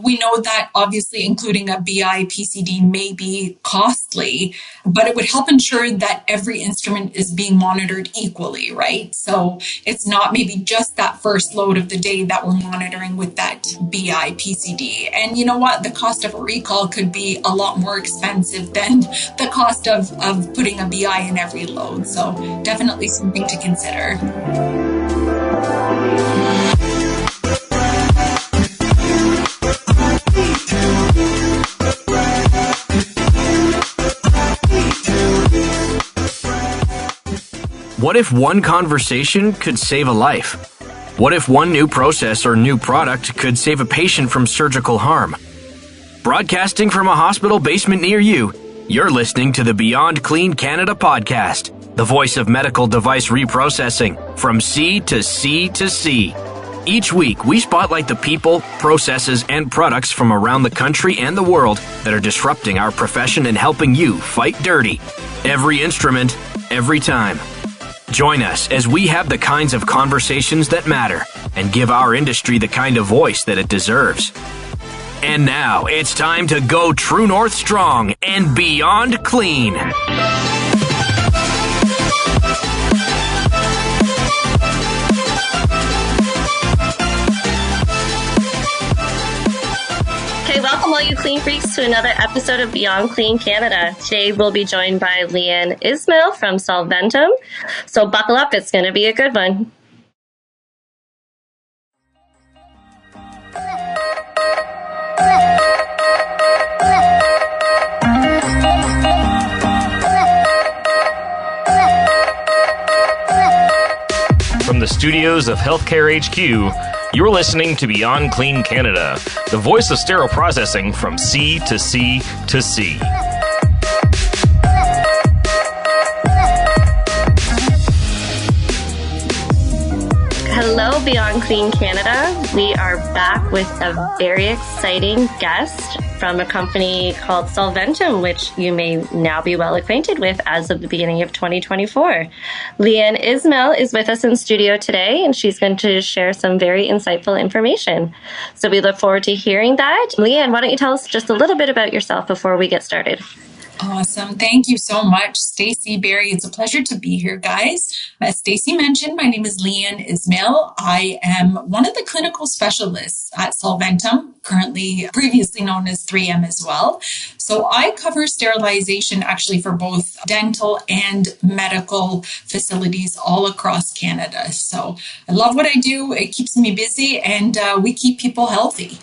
We know that obviously including a BI PCD may be costly, but it would help ensure that every instrument is being monitored equally, right? So it's not maybe just that first load of the day that we're monitoring with that BI PCD. And you know what? The cost of a recall could be a lot more expensive than the cost of putting a BI in every load. So definitely something to consider. What if one conversation could save a life? What if one new process or new product could save a patient from surgical harm? Broadcasting from a hospital basement near you, you're listening to the Beyond Clean Canada podcast, the voice of medical device reprocessing, from C to C to C. Each week, we spotlight the people, processes, and products from around the country and the world that are disrupting our profession and helping you fight dirty. Every instrument, every time. Join us as we have the kinds of conversations that matter and give our industry the kind of voice that it deserves. And now it's time to go True North strong and beyond clean. Welcome all you clean freaks to another episode of Beyond Clean Canada. Today we'll be joined by Leanne Ismail from Solventum. So buckle up, it's going to be a good one. From the studios of Healthcare HQ, you're listening to Beyond Clean Canada, the voice of sterile processing from C to C to C. Hello, Beyond Clean Canada. We are back with a very exciting guest from a company called Solventum, which you may now be well acquainted with as of the beginning of 2024. Leanne Ismail is with us in studio today, and she's going to share some very insightful information. So we look forward to hearing that. Leanne, why don't you tell us just a little bit about yourself before we get started? Awesome. Thank you so much, Stacey, Barry. It's a pleasure to be here, guys. As Stacey mentioned, my name is Leanne Ismail. I am one of the clinical specialists at Solventum, previously known as 3M as well. So I cover sterilization actually for both dental and medical facilities all across Canada. So I love what I do. It keeps me busy, and we keep people healthy.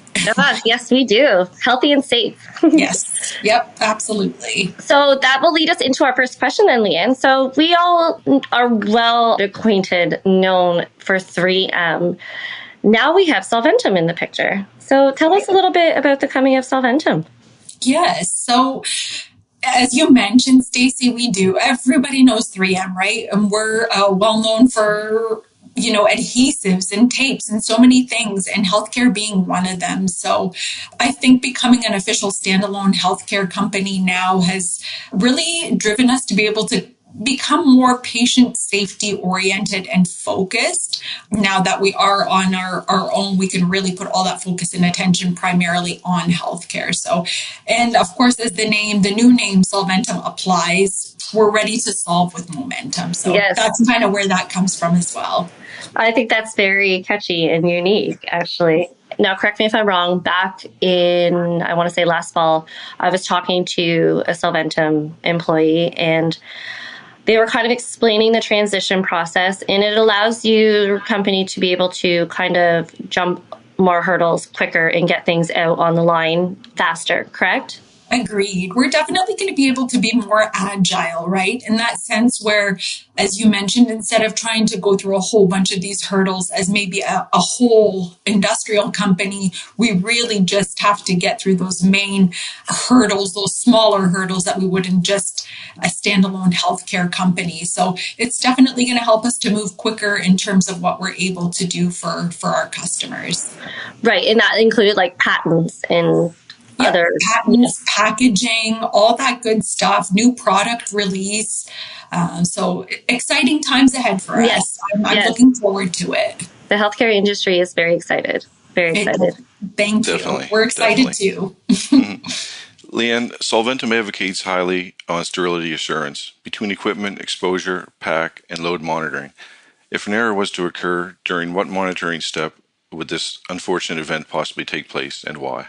Yes, we do. Healthy and safe. Yes. Yep, absolutely. So that will lead us into our first question then, Leanne. So we all are well acquainted, known for 3M. Now we have Solventum in the picture. So tell us a little bit about the coming of Solventum. Yes. So as you mentioned, Stacey, we do. Everybody knows 3M, right? And we're well known for adhesives and tapes and so many things, and healthcare being one of them. So I think becoming an official standalone healthcare company now has really driven us to be able to become more patient safety oriented and focused. Now that we are on our own, we can really put all that focus and attention primarily on healthcare. So, and of course, as the new name Solventum applies, we're ready to solve with momentum. So yes, that's kind of where that comes from as well. I think that's very catchy and unique, actually. Now, correct me if I'm wrong, back in, I want to say last fall, I was talking to a Solventum employee, and they were kind of explaining the transition process, and it allows your company to be able to kind of jump more hurdles quicker and get things out on the line faster, correct? Agreed. We're definitely going to be able to be more agile, right? In that sense where, as you mentioned, instead of trying to go through a whole bunch of these hurdles as maybe a whole industrial company, we really just have to get through those main hurdles, those smaller hurdles that we would in just a standalone healthcare company. So it's definitely going to help us to move quicker in terms of what we're able to do for our customers. Right. And that included like patents and other patents, packaging, all that good stuff, new product release. So exciting times ahead for us. I'm looking forward to it. The healthcare industry is very excited. Very excited. Thank you. Definitely, We're excited definitely. too. Leanne, Solventum advocates highly on sterility assurance between equipment, exposure, pack, and load monitoring. If an error was to occur, during what monitoring step would this unfortunate event possibly take place, and why?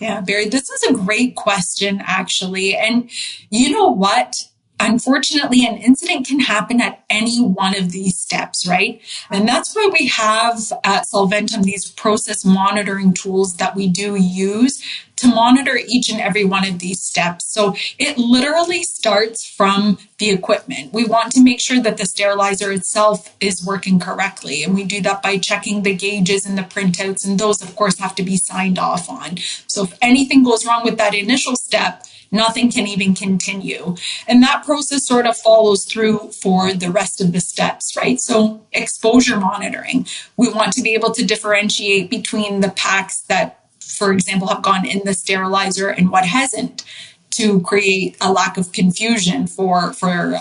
Yeah, Barry, this is a great question, actually. And you know what? Unfortunately, an incident can happen at any one of these steps, right? And that's why we have at Solventum these process monitoring tools that we do use to monitor each and every one of these steps. So it literally starts from the equipment. We want to make sure that the sterilizer itself is working correctly. And we do that by checking the gauges and the printouts. And those, of course, have to be signed off on. So if anything goes wrong with that initial step, nothing can even continue. And that process sort of follows through for the rest of the steps, right? So exposure monitoring, we want to be able to differentiate between the packs that, for example, have gone in the sterilizer and what hasn't, to create a lack of confusion for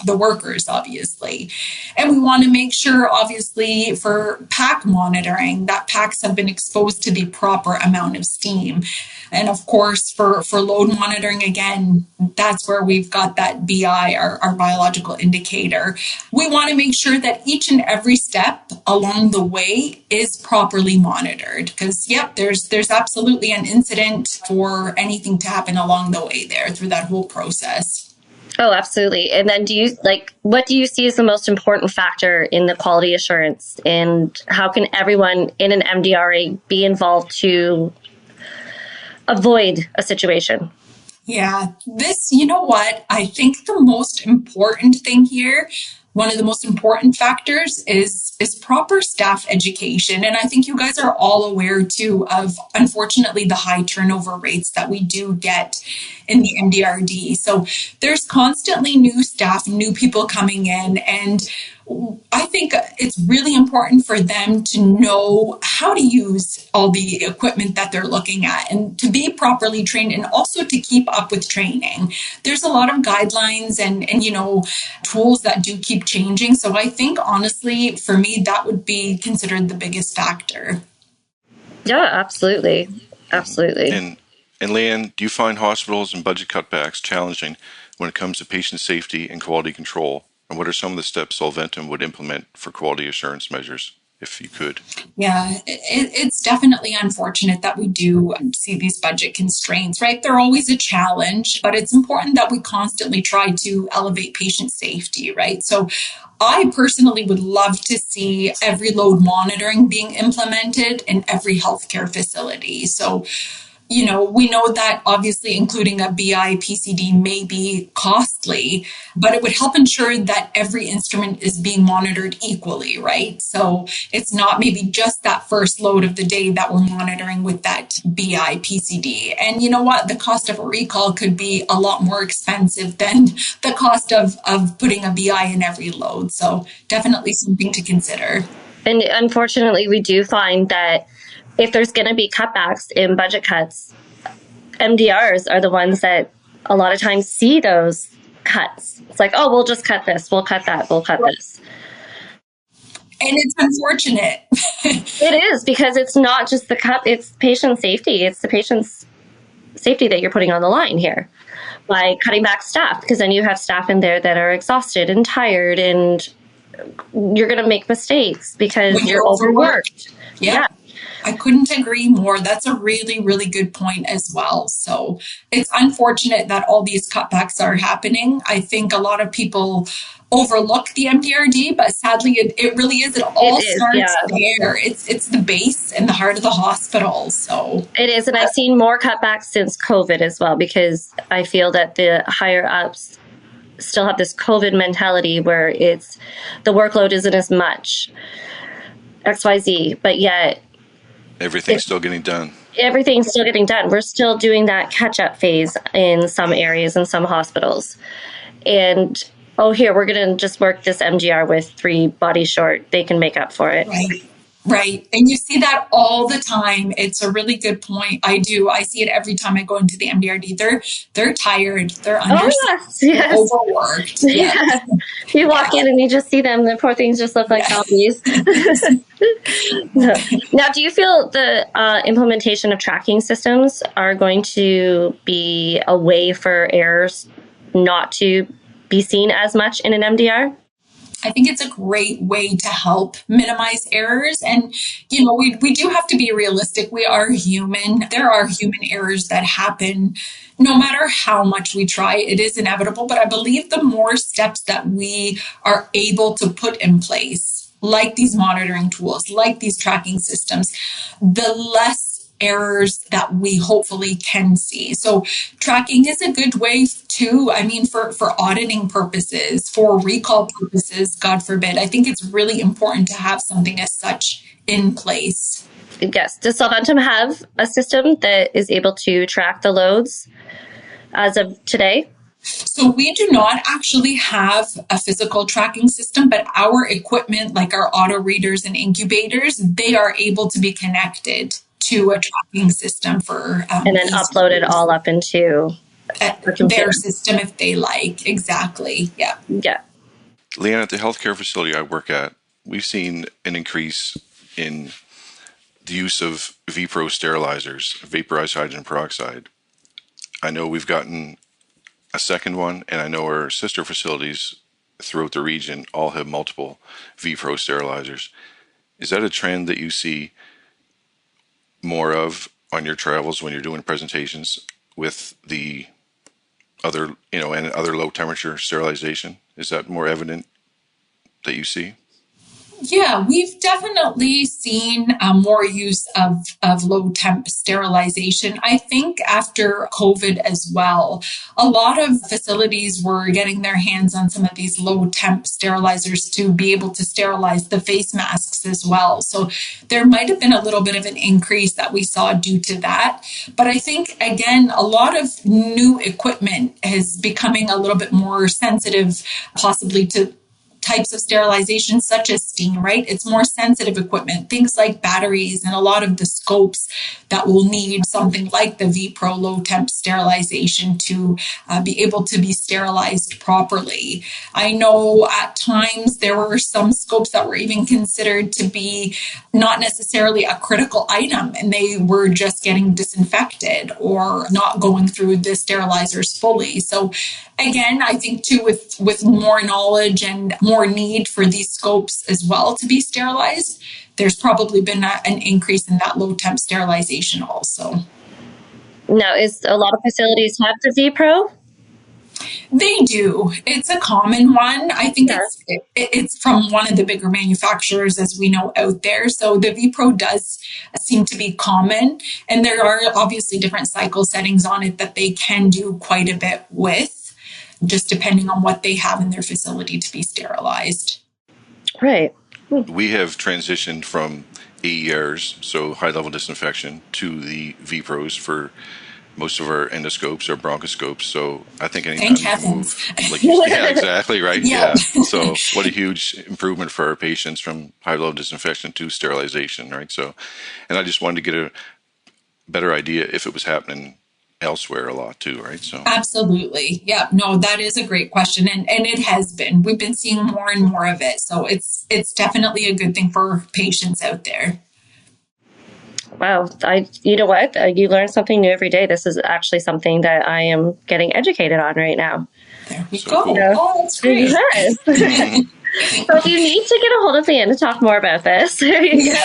the workers, obviously. And we want to make sure, obviously, for pack monitoring, that packs have been exposed to the proper amount of steam. And of course, for load monitoring, again, that's where we've got that BI, our biological indicator. We want to make sure that each and every step along the way is properly monitored. Because, yep, there's absolutely an incident for anything to happen along the way there through that whole process. Oh, absolutely. And then what do you see as the most important factor in the quality assurance? And how can everyone in an MDRA be involved to avoid a situation? Yeah, you know what? I think the most important thing here, one of the most important factors is proper staff education. And I think you guys are all aware too of, unfortunately, the high turnover rates that we do get in the MDRD. So there's constantly new staff, new people coming in, and I think it's really important for them to know how to use all the equipment that they're looking at and to be properly trained, and also to keep up with training. There's a lot of guidelines and tools that do keep changing. So I think, honestly, for me, that would be considered the biggest factor. Yeah, absolutely. Absolutely. And Leanne, do you find hospitals and budget cutbacks challenging when it comes to patient safety and quality control? And what are some of the steps Solventum would implement for quality assurance measures, if you could? Yeah, it's definitely unfortunate that we do see these budget constraints, right? They're always a challenge, but it's important that we constantly try to elevate patient safety, right? So I personally would love to see every load monitoring being implemented in every healthcare facility. So we know that obviously including a BI PCD may be costly, but it would help ensure that every instrument is being monitored equally, right? So it's not maybe just that first load of the day that we're monitoring with that BI PCD. And you know what? The cost of a recall could be a lot more expensive than the cost of putting a BI in every load. So definitely something to consider. And unfortunately, we do find that if there's going to be cutbacks in budget cuts, MDRs are the ones that a lot of times see those cuts. It's like, oh, we'll just cut this, we'll cut that, we'll cut this. And it's unfortunate. It is, because it's not just the cut, it's patient safety. It's the patient's safety that you're putting on the line here by cutting back staff, because then you have staff in there that are exhausted and tired, and you're going to make mistakes because you're overworked. Yeah. I couldn't agree more. That's a really, really good point as well. So it's unfortunate that all these cutbacks are happening. I think a lot of people overlook the MDRD, but sadly it really is. It all starts there. It's the base and the heart of the hospital. So it is. And I've seen more cutbacks since COVID as well, because I feel that the higher ups still have this COVID mentality where it's the workload isn't as much XYZ, but yet everything's still getting done. Everything's still getting done. We're still doing that catch-up phase in some areas and some hospitals. And, here, we're going to just work this MGR with 3 bodies short. They can make up for it. Right. Right. And you see that all the time. It's a really good point. I do. I see it every time I go into the MDRD. They're tired. They're Oh, understaffed. yes, They're yes. overworked. Yeah. Yeah. You walk in and you just see them. The poor things just look like zombies. No. Now, do you feel the implementation of tracking systems are going to be a way for errors not to be seen as much in an MDR? I think it's a great way to help minimize errors. And, we do have to be realistic. We are human. There are human errors that happen no matter how much we try. It is inevitable. But I believe the more steps that we are able to put in place, like these monitoring tools, like these tracking systems, the less errors that we hopefully can see. So tracking is a good way too. I mean, for auditing purposes, for recall purposes, God forbid, I think it's really important to have something as such in place. Yes. Does Solventum have a system that is able to track the loads as of today? So we do not actually have a physical tracking system, but our equipment, like our auto readers and incubators, they are able to be connected to a tracking system for and then upload it all up into their system if they like. Exactly. Yeah. Yeah. Leanne, at the healthcare facility I work at, we've seen an increase in the use of VPRO sterilizers, vaporized hydrogen peroxide. I know we've gotten a second one, and I know our sister facilities throughout the region all have multiple VPRO sterilizers. Is that a trend that you see more of on your travels when you're doing presentations with the other, and other low temperature sterilization? Is that more evident that you see? Yeah, we've definitely seen more use of low temp sterilization. I think after COVID as well, a lot of facilities were getting their hands on some of these low temp sterilizers to be able to sterilize the face masks as well. So there might have been a little bit of an increase that we saw due to that. But I think, again, a lot of new equipment is becoming a little bit more sensitive, possibly to types of sterilization such as steam, right? It's more sensitive equipment, things like batteries and a lot of the scopes that will need something like the VPRO low temp sterilization to be able to be sterilized properly. I know at times there were some scopes that were even considered to be not necessarily a critical item, and they were just getting disinfected or not going through the sterilizers fully. So again, I think too, with more knowledge and more need for these scopes as well to be sterilized, there's probably been an increase in that low temp sterilization also. Now, is a lot of facilities have the VPRO? They do. It's a common one. I think it's from one of the bigger manufacturers, as we know, out there. So the VPRO does seem to be common. And there are obviously different cycle settings on it that they can do quite a bit with, just depending on what they have in their facility to be sterilized. Right. We have transitioned from AERs, so high-level disinfection, to the VPROs for most of our endoscopes or bronchoscopes. So I think anytime you can move, yeah, exactly, right? Yeah. So what a huge improvement for our patients from high-level disinfection to sterilization, right? So, and I just wanted to get a better idea if it was happening elsewhere a lot too, right? So absolutely. Yeah. No, that is a great question. And it has been. We've been seeing more and more of it. So it's definitely a good thing for patients out there. Wow. You know what? You learn something new every day. This is actually something that I am getting educated on right now. There we go. Cool. Oh, that's great. Yes. So if you need to get a hold of Leanne to talk more about this, there you go.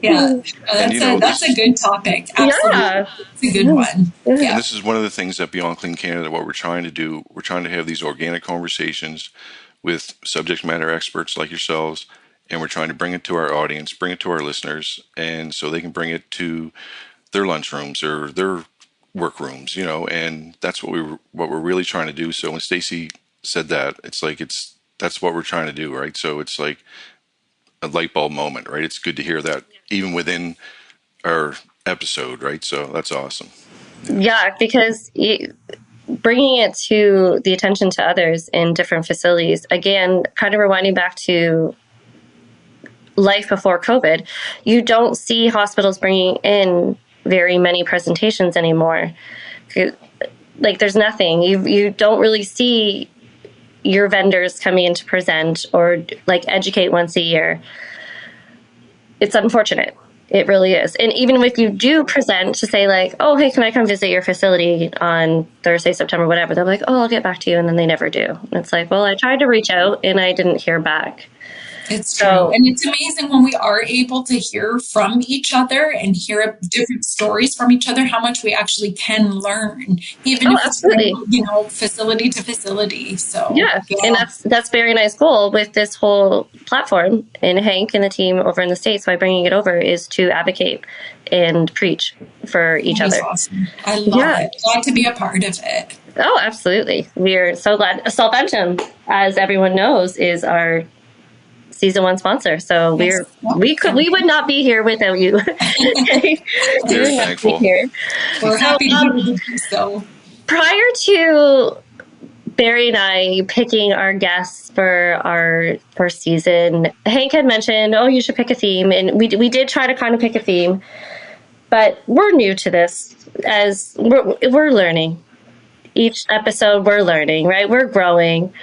Yeah. That's a good topic. Absolutely. Yeah. It's a good one. Yeah. And this is one of the things that Beyond Clean Canada, what we're trying to do, we're trying to have these organic conversations with subject matter experts like yourselves, and we're trying to bring it to our audience, bring it to our listeners, and so they can bring it to their lunchrooms or their workrooms, and that's what we're really trying to do. So when Stacey said that, it's like that's what we're trying to do, right? So it's like a light bulb moment, right? It's good to hear that even within our episode, right? So that's awesome. Yeah, because bringing it to the attention to others in different facilities, again, kind of rewinding back to life before COVID, you don't see hospitals bringing in very many presentations anymore. Like there's nothing. You don't really see your vendors coming in to present or like educate once a year. It's unfortunate. It really is. And even if you do present to say like, oh, hey, can I come visit your facility on Thursday, September, whatever, they're like, oh, I'll get back to you. And then they never do. And it's like, well, I tried to reach out and I didn't hear back. It's true. And it's amazing when we are able to hear from each other and hear different stories from each other, how much we actually can learn, even if absolutely. it's facility to facility. So yeah. And that's very nice goal with this whole platform, and Hank and the team over in the States by bringing it over is to advocate and preach for each other. Awesome. I love it. Glad to be a part of it. Oh, absolutely. We're so glad. Solventum, as everyone knows, is our season 1 sponsor. So we would not be here without you. Very thankful. We're happy to do so. Prior to Barry and I picking our guests for our first season, Hank had mentioned, oh, you should pick a theme. And we did try to kind of pick a theme, but we're new to this as we're learning. Each episode we're learning, right? We're growing.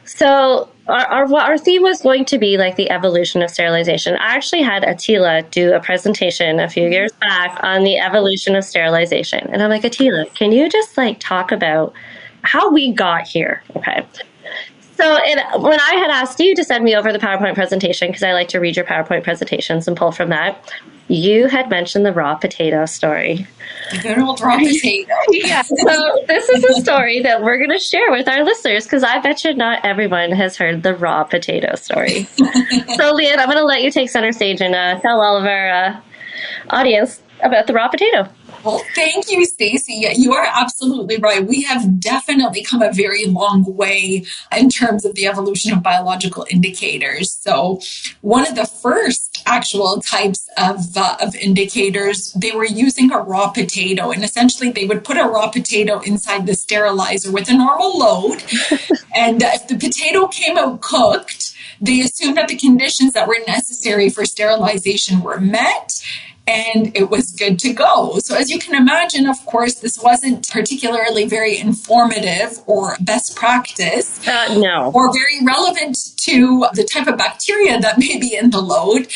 So our theme was going to be like the evolution of sterilization. I actually had Attila do a presentation a few years back on the evolution of sterilization. And I'm like, Attila, can you just like talk about how we got here? Okay. So when I had asked you to send me over the PowerPoint presentation, because I like to read your PowerPoint presentations and pull from that, you had mentioned the raw potato story. The good old raw potato. Yeah. So this is a story that we're going to share with our listeners, because I bet you not everyone has heard the raw potato story. So, Leanne, I'm going to let you take center stage and tell all of our audience about the raw potato. Well, thank you, Stacey. You are absolutely right. We have definitely come a very long way in terms of the evolution of biological indicators. So one of the first actual types of indicators, they were using a raw potato. And essentially, they would put a raw potato inside the sterilizer with a normal load. And if the potato came out cooked, they assumed that the conditions that were necessary for sterilization were met, and it was good to go. So as you can imagine, of course, this wasn't particularly very informative or best practice. No. Or very relevant to the type of bacteria that may be in the load.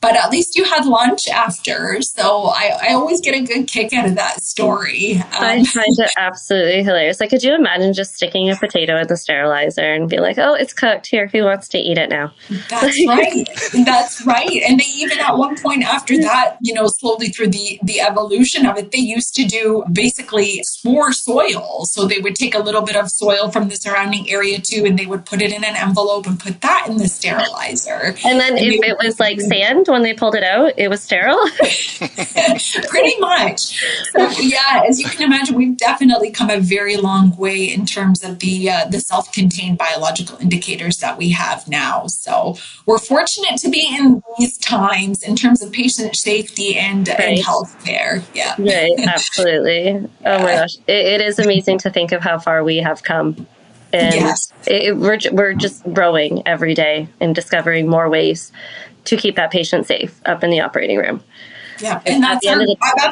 But at least you had lunch after. So I always get a good kick out of that story. I find it absolutely hilarious. Like, could you imagine just sticking a potato in the sterilizer and be like, oh, it's cooked. Here, who wants to eat it now? That's right. That's right. And they even at one point after that, slowly through the evolution of it, they used to do basically spore soil. So they would take a little bit of soil from the surrounding area too, and they would put it in an envelope and put that in the sterilizer. And then if it was like sand, when they pulled it out, it was sterile? Pretty much. So, yeah, as you can imagine, we've definitely come a very long way in terms of the self-contained biological indicators that we have now. So we're fortunate to be in these times in terms of patient safety and healthcare. Yeah. Right, absolutely. Oh my gosh. It is amazing to think of how far we have come. And we're just growing every day and discovering more ways to keep that patient safe up in the operating room. Yeah, and that's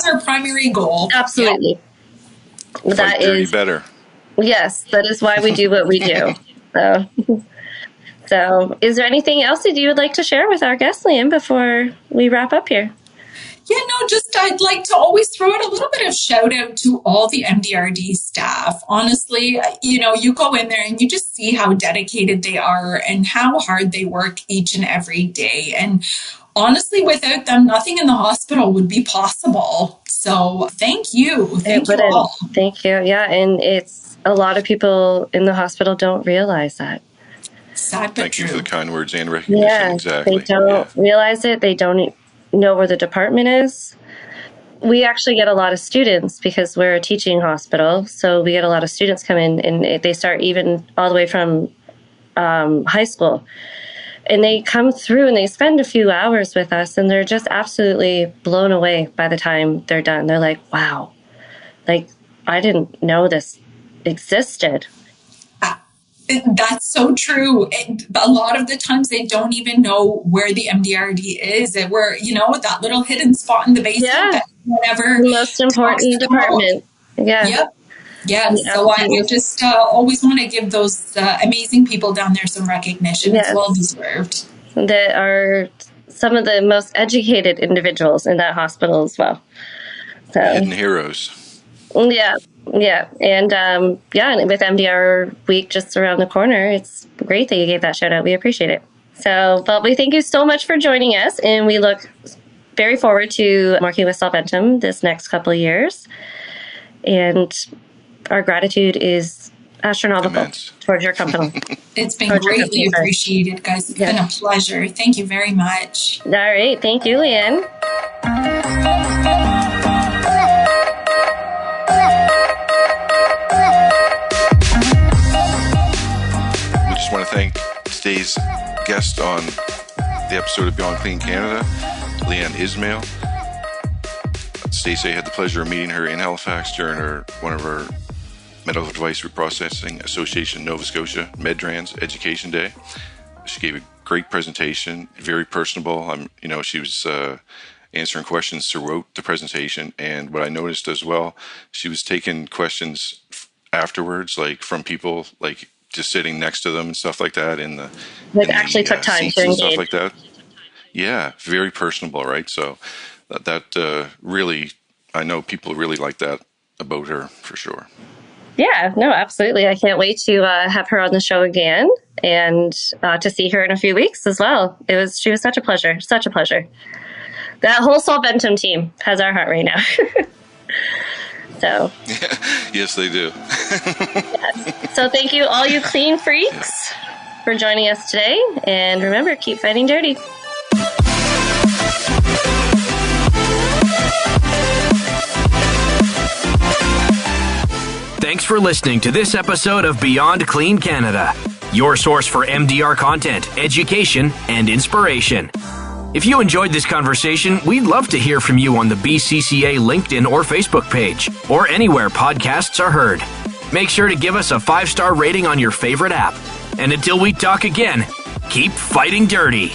our primary goal. Absolutely. Yeah. That is better. Yes, that is why we do what we do. So is there anything else that you would like to share with our guest, Liam, before we wrap up here? Yeah, no, just I'd like to always throw out a little bit of shout out to all the MDRD staff. Honestly, you go in there and you just see how dedicated they are and how hard they work each and every day. And honestly, without them, nothing in the hospital would be possible. So thank you. Thank you all. Thank you. Yeah, and it's a lot of people in the hospital don't realize that. Sad but Thank true. you for the kind words and recognition. Yeah, exactly. They don't realize it. They don't know where the department is. We actually get a lot of students because we're a teaching hospital. So we get a lot of students come in and they start even all the way from high school. And they come through and they spend a few hours with us and they're just absolutely blown away by the time they're done. They're like, wow, like I didn't know this existed. That's so true. A lot of the times they don't even know where the MDRD is. And we're, that little hidden spot in the basement that whenever the most important department. Yeah. Yep. Yeah. So I just always want to give those amazing people down there some recognition. Yes. It's well deserved. That are some of the most educated individuals in that hospital as well. So hidden heroes. Yeah. Yeah. And with MDR week just around the corner, it's great that you gave that shout out. We appreciate it. So, but we thank you so much for joining us, and we look very forward to working with Solventum this next couple of years. And our gratitude is astronomical towards your company. It's been greatly appreciated, guys. It's been a pleasure. Thank you very much. All right. Thank you, Leanne. We just want to thank today's guest on the episode of Beyond Clean Canada, Leanne Ismail. Stacey, I had the pleasure of meeting her in Halifax during one of her Medical Device Reprocessing Association Nova Scotia Medtrans Education Day. She gave a great presentation, very personable. She was answering questions throughout the presentation, and what I noticed as well, she was taking questions afterwards, like from people like just sitting next to them and stuff like that took time to engage. Stuff like that. Yeah, very personable, right? So that really, I know people really like that about her for sure. Yeah, no, absolutely. I can't wait to have her on the show again and to see her in a few weeks as well. She was such a pleasure, such a pleasure. That whole Solventum team has our heart right now. So. Yes, they do. Yes. So thank you, all you clean freaks, for joining us today. And remember, keep fighting dirty. Thanks for listening to this episode of Beyond Clean Canada, your source for MDR content, education, and inspiration. If you enjoyed this conversation, we'd love to hear from you on the BCCA LinkedIn or Facebook page, or anywhere podcasts are heard. Make sure to give us a 5-star rating on your favorite app. And until we talk again, keep fighting dirty.